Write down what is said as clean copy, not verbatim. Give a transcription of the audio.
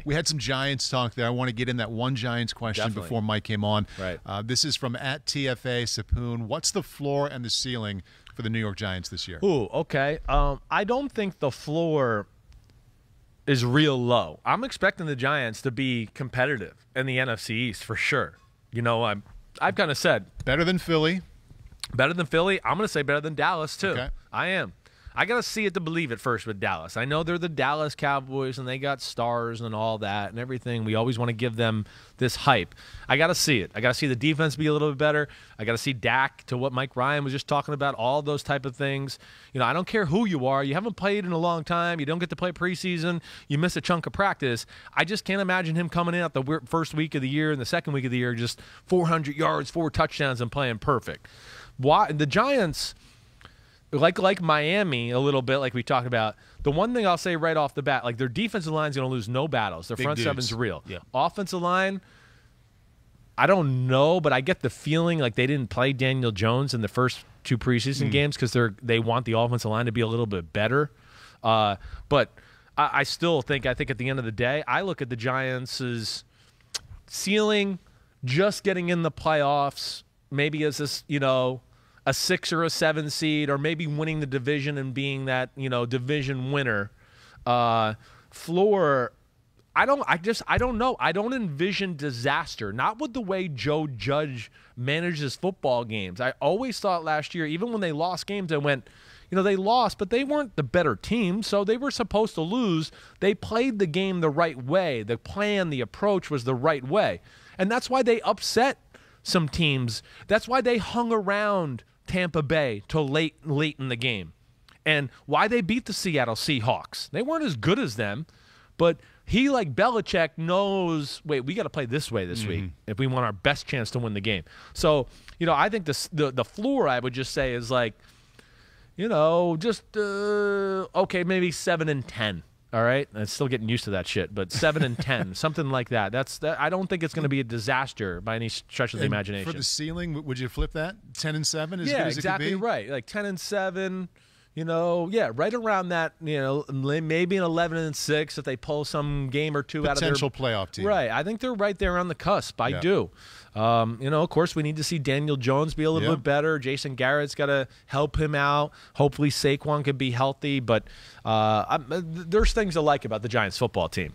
We had some Giants talk there. I want to get in that one Giants question before Mike came on. Right. This is from @TFA Sapoon. What's the floor and the ceiling for the New York Giants this year? Ooh, okay. I don't think the floor is real low. I'm expecting the Giants to be competitive in the NFC East for sure. You know, I've kind of said better than Philly. Better than Philly. I'm going to say better than Dallas too. Okay. I am. I got to see it to believe it first with Dallas. I know they're the Dallas Cowboys and they got stars and all that and everything. We always want to give them this hype. I got to see it. I got to see the defense be a little bit better. I got to see Dak, to what Mike Ryan was just talking about, all those type of things. You know, I don't care who you are. You haven't played in a long time. You don't get to play preseason. You miss a chunk of practice. I just can't imagine him coming in at the first week of the year and the second week of the year just 400 yards, 4 touchdowns, and playing perfect. Why the Giants, like Miami a little bit, like we talked about, the one thing I'll say right off the bat, like their defensive line's going to lose no battles. Their front seven's real. Yeah. Offensive line, I don't know, but I get the feeling like they didn't play Daniel Jones in the first 2 preseason games because they want the offensive line to be a little bit better. But I still think at the end of the day, I look at the Giants' ceiling, just getting in the playoffs, maybe as this, you know, a 6 or a 7 seed, or maybe winning the division and being that, you know, division winner. Floor, I don't know. I don't envision disaster. Not with the way Joe Judge manages football games. I always thought last year, even when they lost games, I went, you know, they lost, but they weren't the better team, so they were supposed to lose. They played the game the right way. The plan, the approach was the right way. And that's why they upset some teams. That's why they hung around Tampa Bay till late in the game, and why they beat the Seattle Seahawks. They weren't as good as them, but he, like Belichick, knows, wait, we got to play this way this week if we want our best chance to win the game. So, you know, I think the floor, I would just say, is like, you know, just okay, maybe 7-10. All right, I'm still getting used to that shit, but 7-10, something like that. I don't think it's going to be a disaster by any stretch of the imagination. For the ceiling, would you flip that 10-7? Yeah, exactly right. Like 10-7. You know, yeah, right around that. You know, maybe an 11-6 if they pull some game or two out of their potential playoff team. Right, I think they're right there on the cusp. I do. You know, of course, we need to see Daniel Jones be a little bit better. Jason Garrett's got to help him out. Hopefully, Saquon could be healthy. But there's things I like about the Giants football team.